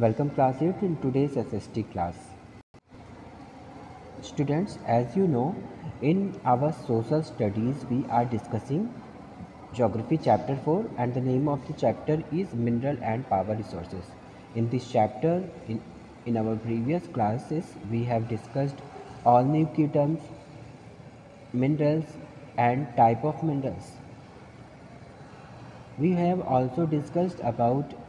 Welcome class 8 in today's SST class. Students, as you know, in our social studies we are discussing geography chapter 4 and the name of the chapter is mineral and power resources. In this chapter, in our previous classes, we have discussed all new key terms, minerals and type of minerals. We have also discussed about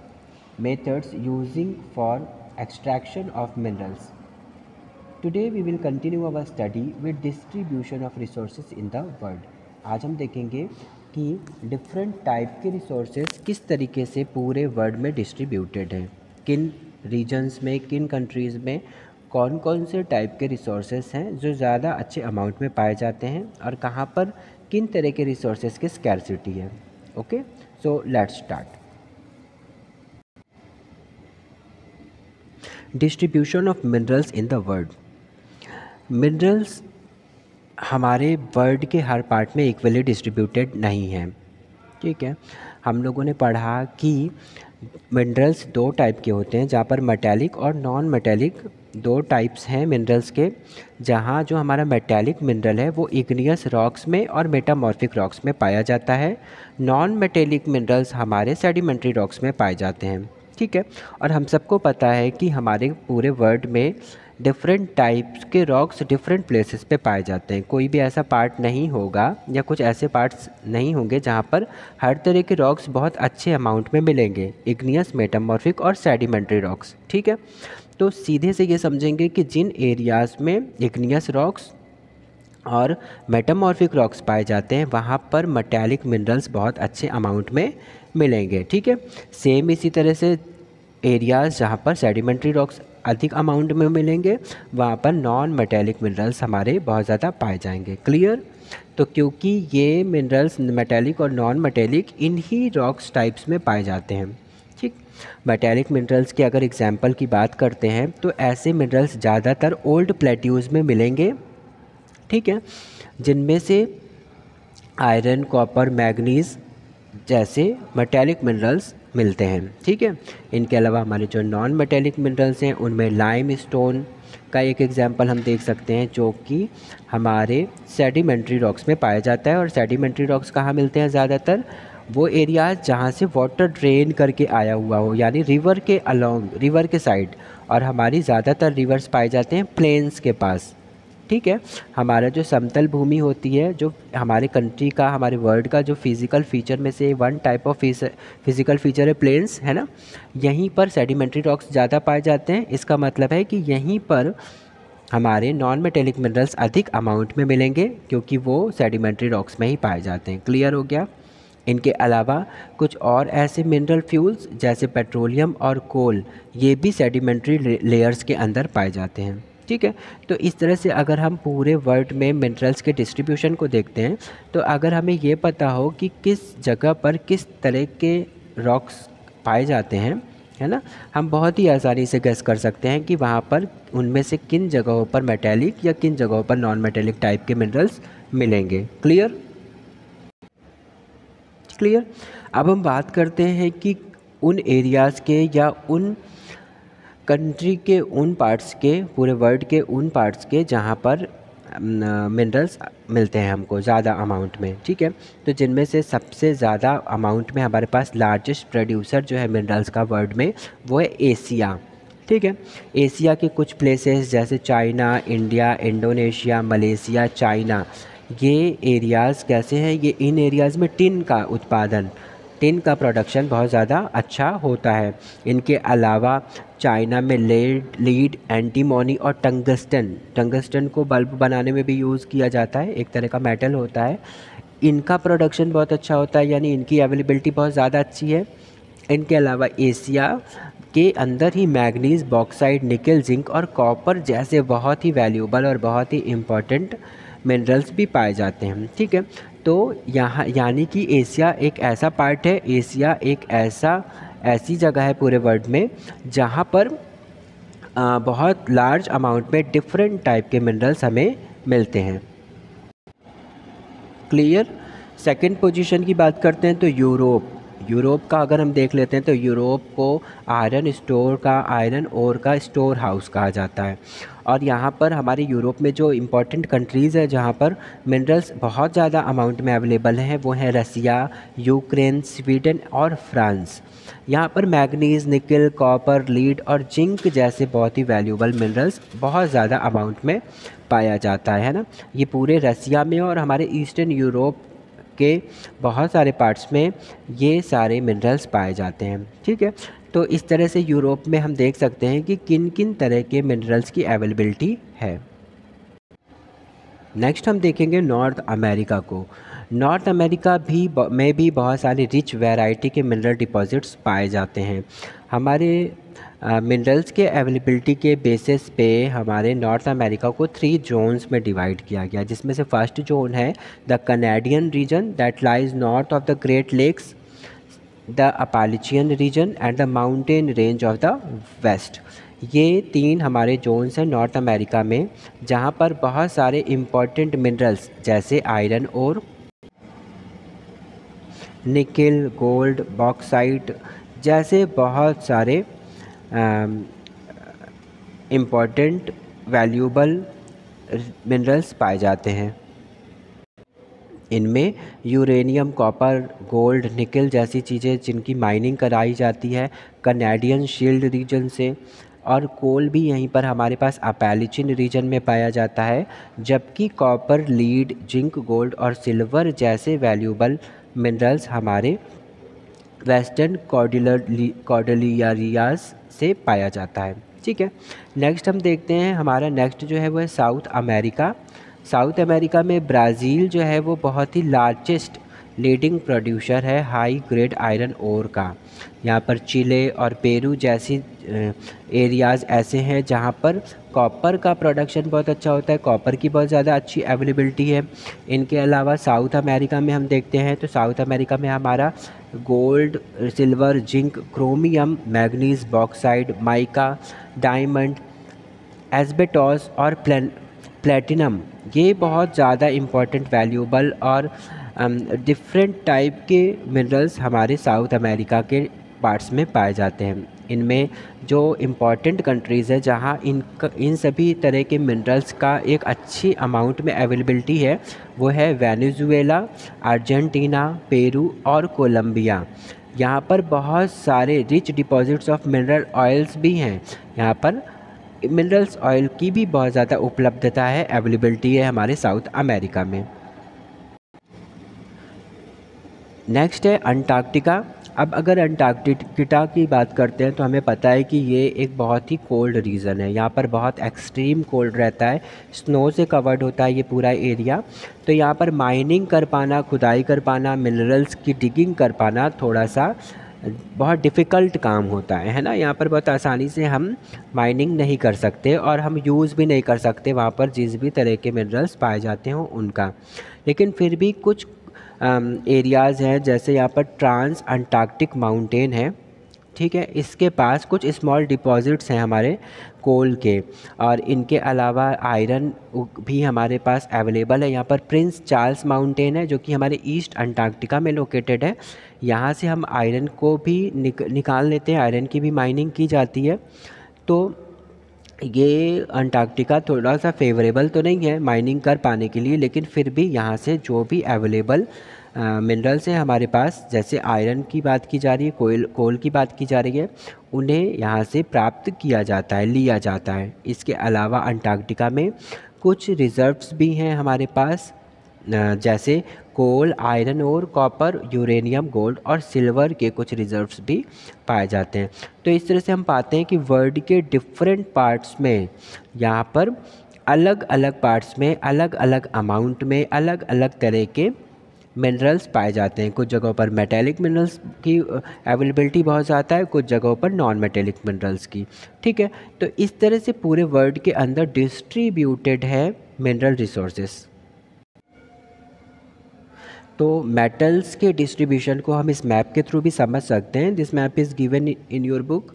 methods using for extraction of minerals. Today we will continue our study with distribution of resources in the world. आज हम देखेंगे कि different type के resources किस तरीके से पूरे world में डिस्ट्रीब्यूटेड हैं, किन रीजन्स में, किन कंट्रीज़ में कौन कौन से टाइप के रिसोर्सेज हैं जो ज़्यादा अच्छे अमाउंट में पाए जाते हैं और कहाँ पर किन तरह के रिसोर्सेज की स्कैरसिटी है. Okay, so let's start. Distribution of minerals in the world. Minerals हमारे वर्ल्ड के हर पार्ट में इक्वली डिस्ट्रीब्यूटेड नहीं हैं. ठीक है, हम लोगों ने पढ़ा कि मिनरल्स दो टाइप के होते हैं, जहाँ पर मेटालिक और नॉन मेटालिक दो टाइप्स हैं मिनरल्स के. जहाँ जो हमारा मेटालिक मिनरल है वो इग्नियस रॉक्स में और मेटामॉर्फिक रॉक्स में पाया जाता है. नॉन मेटालिक मिनरल्स हमारे सेडिमेंट्री रॉक्स में पाए जाते हैं. ठीक है, और हम सबको पता है कि हमारे पूरे वर्ल्ड में डिफरेंट टाइप्स के रॉक्स डिफरेंट प्लेसेस पे पाए जाते हैं. कोई भी ऐसा पार्ट नहीं होगा या कुछ ऐसे पार्ट्स नहीं होंगे जहाँ पर हर तरह के रॉक्स बहुत अच्छे अमाउंट में मिलेंगे, इग्नियस, मेटामॉर्फिक और सेडिमेंट्री रॉक्स. ठीक है, तो सीधे से ये समझेंगे कि जिन एरियाज़ में इग्नियस रॉक्स और मेटामॉर्फिक रॉक्स पाए जाते हैं वहाँ पर मेटालिक मिनरल्स बहुत अच्छे अमाउंट में मिलेंगे. ठीक है, सेम इसी तरह से एरियाज़ जहाँ पर सेडिमेंट्री रॉक्स अधिक अमाउंट में मिलेंगे वहाँ पर नॉन मेटालिक मिनरल्स हमारे बहुत ज़्यादा पाए जाएंगे. क्लियर? तो क्योंकि ये मिनरल्स मेटालिक और नॉन मेटालिक इन्हीं रॉक्स टाइप्स में पाए जाते हैं. ठीक, मेटालिक मिनरल्स की अगर एग्जांपल की बात करते हैं तो ऐसे मिनरल्स ज़्यादातर ओल्ड प्लेट्यूज़ में मिलेंगे. ठीक है, जिनमें से आयरन, कॉपर, मैग्नीज़ जैसे मेटालिक मिनरल्स मिलते हैं. ठीक है, इनके अलावा हमारे जो नॉन मेटालिक मिनरल्स हैं उनमें लाइम स्टोन का एक एग्जांपल हम देख सकते हैं जो कि हमारे सेडिमेंट्री रॉक्स में पाया जाता है. और सेडिमेंट्री रॉक्स कहाँ मिलते हैं? ज़्यादातर वो एरियाज़ जहाँ से वाटर ड्रेन करके आया हुआ हो, यानी रिवर के अलोंग, रिवर के साइड. और हमारी ज़्यादातर रिवर्स पाए जाते हैं प्लेन्स के पास. ठीक है, हमारा जो समतल भूमि होती है, जो हमारे कंट्री का, हमारे वर्ल्ड का जो फिज़िकल फीचर में से one type of physical feature है प्लेन्स, है ना. यहीं पर सेडिमेंट्री रॉक्स ज़्यादा पाए जाते हैं. इसका मतलब है कि यहीं पर हमारे नॉन मेटेलिक मिनरल्स अधिक अमाउंट में मिलेंगे क्योंकि वो सेडिमेंट्री रॉक्स में ही पाए जाते हैं. क्लियर हो गया? इनके अलावा कुछ और ऐसे मिनरल फ्यूल्स जैसे पेट्रोलियम और कोल, ये भी सेडिमेंट्री लेयर्स के अंदर पाए जाते हैं. ठीक है, तो इस तरह से अगर हम पूरे वर्ल्ड में मिनरल्स के डिस्ट्रीब्यूशन को देखते हैं तो अगर हमें ये पता हो कि किस जगह पर किस तरह के रॉक्स पाए जाते हैं, है ना, हम बहुत ही आसानी से गेस कर सकते हैं कि वहाँ पर उनमें से किन जगहों पर मेटालिक या किन जगहों पर नॉन मेटालिक टाइप के मिनरल्स मिलेंगे. क्लियर? क्लियर. अब हम बात करते हैं कि उन एरियाज़ के या उन कंट्री के उन पार्ट्स के, पूरे वर्ल्ड के उन पार्ट्स के जहाँ पर मिनरल्स मिलते हैं हमको ज़्यादा अमाउंट में. ठीक है, तो जिनमें से सबसे ज़्यादा अमाउंट में हमारे पास लार्जेस्ट प्रोड्यूसर जो है मिनरल्स का वर्ल्ड में वो है एशिया. ठीक है, एशिया के कुछ प्लेसेस जैसे China, India, Indonesia, Malaysia, China, ये एरियाज़ कैसे हैं? ये इन एरियाज़ में टिन का उत्पादन, टिन का प्रोडक्शन बहुत ज़्यादा अच्छा होता है. इनके अलावा चाइना में लीड, एंटीमोनी और टंगस्टन को बल्ब बनाने में भी यूज़ किया जाता है, एक तरह का मेटल होता है. इनका प्रोडक्शन बहुत अच्छा होता है, यानी इनकी अवेलेबिलिटी बहुत ज़्यादा अच्छी है. इनके अलावा एशिया के अंदर ही मैग्नीज़, बॉक्साइट, निकल, जिंक और कॉपर जैसे बहुत ही वैल्यूबल और बहुत ही इम्पॉर्टेंट मिनरल्स भी पाए जाते हैं. ठीक है, तो यहाँ यानी कि एशिया एक ऐसा पार्ट है, एशिया एक ऐसी जगह है पूरे वर्ल्ड में जहाँ पर बहुत लार्ज अमाउंट में डिफरेंट टाइप के मिनरल्स हमें मिलते हैं. क्लियर? सेकंड पोजीशन की बात करते हैं तो यूरोप. यूरोप का अगर हम देख लेते हैं तो यूरोप को आयरन ओर का स्टोर हाउस कहा जाता है। और यहाँ पर हमारे यूरोप में जो इम्पोर्टेंट कंट्रीज़ है जहाँ पर मिनरल्स बहुत ज़्यादा अमाउंट में अवेलेबल हैं वो हैं रसिया, यूक्रेन, स्वीडन और फ्रांस। यहाँ पर मैग्नीज़, निकल, कॉपर, लीड और जिंक जैसे बहुत ही वैल्यूबल मिनरल्स बहुत ज़्यादा अमाउंट में पाया जाता है ना। ये पूरे रसिया में और हमारे ईस्टर्न यूरोप के बहुत सारे पार्ट्स में ये सारे मिनरल्स पाए जाते हैं। ठीक है, तो इस तरह से यूरोप में हम देख सकते हैं कि किन किन तरह के मिनरल्स की अवेलेबिलिटी है। नेक्स्ट हम देखेंगे नॉर्थ अमेरिका को। नॉर्थ अमेरिका में भी बहुत सारे रिच वैरायटी के मिनरल डिपॉजिट्स पाए जाते हैं। हमारे मिनरल्स के अवेलेबिलिटी के बेसिस पे हमारे नॉर्थ अमेरिका को 3 जोन्स में डिवाइड किया गया, जिसमें से फर्स्ट जोन है the Canadian region that lies north of the Great Lakes, the Appalachian region and the mountain range of the west. ये 3 हमारे जोन्स हैं नॉर्थ अमेरिका में, जहाँ पर बहुत सारे इम्पॉर्टेंट मिनरल्स जैसे आयरन और निकिल, गोल्ड, बॉक्साइट जैसे बहुत सारे इम्पॉर्टेंट वैल्यूबल मिनरल्स पाए जाते हैं। इनमें यूरेनियम, कॉपर, गोल्ड, निकल जैसी चीज़ें जिनकी माइनिंग कराई जाती है कनाडियन शील्ड रीजन से, और कोल भी यहीं पर हमारे पास अपालिचिन रीजन में पाया जाता है, जबकि कॉपर, लीड, जिंक, गोल्ड और सिल्वर जैसे वैल्यूबल मिनरल्स हमारे वेस्टर्न कॉर्डिलियारियाज से पाया जाता है। ठीक है, नेक्स्ट हम देखते हैं, हमारा नेक्स्ट जो है वो है साउथ अमेरिका। साउथ अमेरिका में ब्राज़ील जो है वो बहुत ही लार्जेस्ट लीडिंग प्रोड्यूसर है हाई ग्रेड आयरन ओर का। यहाँ पर चिले और पेरू जैसी एरियाज़ ऐसे हैं जहाँ पर कॉपर का प्रोडक्शन बहुत अच्छा होता है, कॉपर की बहुत ज़्यादा अच्छी अवेलेबिलिटी है। इनके अलावा साउथ अमेरिका में हम देखते हैं तो साउथ अमेरिका में हमारा gold, silver, zinc, chromium, manganese, bauxite, mica, diamond, asbestos और प्लेटिनम ये बहुत ज़्यादा इम्पॉर्टेंट, वैल्यूबल और डिफरेंट टाइप के मिनरल्स हमारे साउथ अमेरिका के पार्ट्स में पाए जाते हैं। इनमें जो इम्पॉर्टेंट कंट्रीज़ है जहाँ इन सभी तरह के मिनरल्स का एक अच्छी अमाउंट में अवेलेबिलिटी है वो है वेनेजुएला, अर्जेंटीना, पेरू और कोलंबिया। यहाँ पर बहुत सारे rich deposits of mineral oils भी हैं। यहाँ पर मिनरल्स ऑयल की भी बहुत ज़्यादा उपलब्धता है, अवेलेबिलिटी है हमारे साउथ अमेरिका में। नेक्स्ट है अंटार्कटिका। अब अगर अंटार्कटिका की बात करते हैं तो हमें पता है कि ये एक बहुत ही कोल्ड रीजन है। यहाँ पर बहुत एक्सट्रीम कोल्ड रहता है, स्नो से कवर्ड होता है ये पूरा एरिया। तो यहाँ पर माइनिंग कर पाना, खुदाई कर पाना, मिनरल्स की डिगिंग कर पाना थोड़ा सा बहुत डिफ़िकल्ट काम होता है ना। यहाँ पर बहुत आसानी से हम माइनिंग नहीं कर सकते और हम यूज़ भी नहीं कर सकते वहाँ पर जिस भी तरह के मिनरल्स पाए जाते हों उनका। लेकिन फिर भी कुछ एरियाज़ हैं, जैसे यहाँ पर ट्रांस अंटार्कटिक माउंटेन है, ठीक है, इसके पास कुछ स्मॉल डिपॉजिट्स हैं हमारे कोल के, और इनके अलावा आयरन भी हमारे पास अवेलेबल है। यहाँ पर प्रिंस चार्ल्स माउंटेन है जो कि हमारे ईस्ट अंटार्कटिका में लोकेटेड है। यहाँ से हम आयरन को भी निकाल लेते हैं, आयरन की भी माइनिंग की जाती है। तो ये अंटार्कटिका थोड़ा सा फेवरेबल तो नहीं है माइनिंग कर पाने के लिए, लेकिन फिर भी यहाँ से जो भी अवेलेबल मिनरल्स हैं हमारे पास, जैसे आयरन की बात की जा रही है, कोल की बात की जा रही है, उन्हें यहाँ से प्राप्त किया जाता है, लिया जाता है। इसके अलावा अंटार्कटिका में कुछ रिज़र्व्स भी हैं हमारे पास, जैसे कोल, आयरन और कॉपर, यूरेनियम, गोल्ड और सिल्वर के कुछ रिज़र्व्स भी पाए जाते हैं। तो इस तरह से हम पाते हैं कि वर्ल्ड के डिफरेंट पार्ट्स में यहाँ पर अलग अलग पार्ट्स में अलग अलग अमाउंट में अलग अलग तरह के मिनरल्स पाए जाते हैं। कुछ जगहों पर मेटेलिक मिनरल्स की अवेलेबिलिटी बहुत ज़्यादा है, कुछ जगहों पर नॉन मेटेलिक मिनरल्स की। ठीक है, तो इस तरह से पूरे वर्ल्ड के अंदर डिस्ट्रीब्यूटेड है मिनरल रिसोर्सेस। तो मेटल्स के डिस्ट्रीब्यूशन को हम इस मैप के थ्रू भी समझ सकते हैं। This map is given in your book,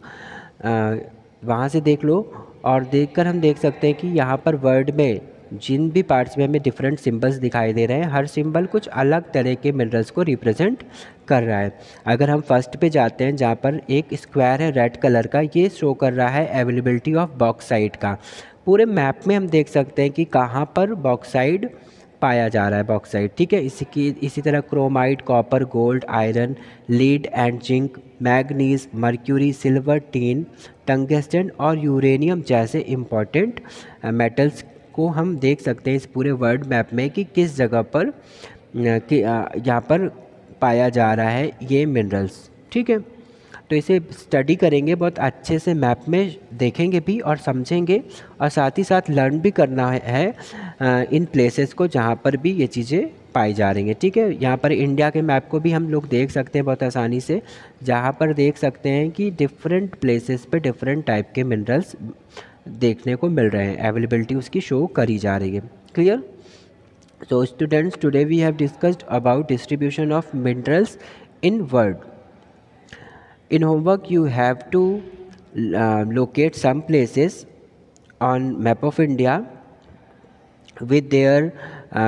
वहाँ से देख लो, और देखकर हम देख सकते हैं कि यहाँ पर वर्ल्ड में जिन भी पार्ट्स में हमें डिफरेंट सिंबल्स दिखाई दे रहे हैं, हर सिंबल कुछ अलग तरह के मिनरल्स को रिप्रेजेंट कर रहा है। अगर हम फर्स्ट पे जाते हैं जहाँ पर एक स्क्वायर है रेड कलर का, ये शो कर रहा है अवेलेबिलिटी ऑफ बॉक्साइट का। पूरे मैप में हम देख सकते हैं कि कहाँ पर बॉक्साइट पाया जा रहा है, बॉक्साइट, ठीक है। इसी तरह chromite, copper, gold, iron, lead and zinc, manganese, mercury, silver, tin, tungsten और यूरेनियम जैसे इम्पॉर्टेंट मेटल्स को हम देख सकते हैं इस पूरे वर्ल्ड मैप में कि किस जगह पर यहाँ पर पाया जा रहा है ये मिनरल्स, ठीक है। तो इसे स्टडी करेंगे बहुत अच्छे से, मैप में देखेंगे भी और समझेंगे, और साथ ही साथ लर्न भी करना है इन प्लेसेस को जहाँ पर भी ये चीज़ें पाई जा रही हैं, ठीक है। यहाँ पर इंडिया के मैप को भी हम लोग देख सकते हैं बहुत आसानी से, जहाँ पर देख सकते हैं कि डिफरेंट प्लेसेस पे डिफरेंट टाइप के मिनरल्स देखने को मिल रहे हैं, अवेलेबिलिटी उसकी शो करी जा रही है। Clear? So students, today we have discussed about distribution of minerals in world. In homework you have to locate some places on map of India with their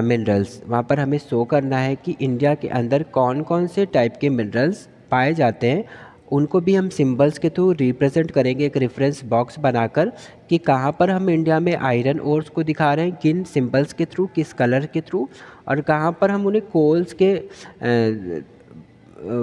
minerals. वहाँ पर हमें शो करना है कि इंडिया के अंदर कौन कौन से टाइप के मिनरल्स पाए जाते हैं, उनको भी हम सिंबल्स के थ्रू रिप्रेजेंट करेंगे, एक रेफरेंस बॉक्स बनाकर, कि कहाँ पर हम इंडिया में आयरन ओर्स को दिखा रहे हैं, किन सिंबल्स के थ्रू, किस कलर के थ्रू, और कहाँ पर हम उन्हें कोल्स के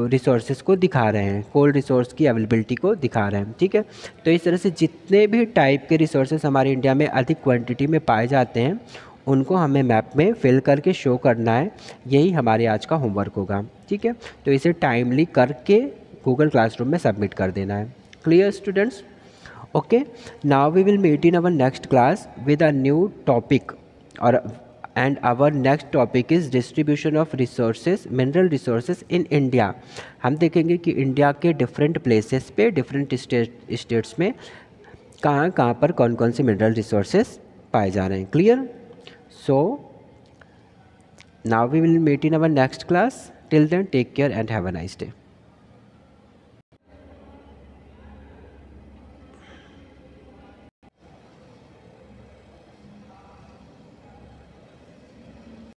रिसोर्सेज को दिखा रहे हैं, कोल रिसोर्स की अवेलेबिलिटी को दिखा रहे हैं, ठीक है। तो इस तरह से जितने भी टाइप के रिसोर्सेज हमारे इंडिया में अधिक क्वांटिटी में पाए जाते हैं, उनको हमें मैप में फिल करके शो करना है। यही हमारे आज का होमवर्क होगा, ठीक है। तो इसे टाइमली करके गूगल क्लासरूम में सबमिट कर देना है। Clear students? Okay, now we will meet in our next class with a new topic, और and our next topic is distribution of resources, mineral resources in India. हम देखेंगे कि India के different places पे, different states में कहाँ कहाँ पर कौन कौन से मिनरल रिसोर्सेज पाए जा रहे हैं। Clear? So now we will meet in our next class. Till then, take care and have a nice day.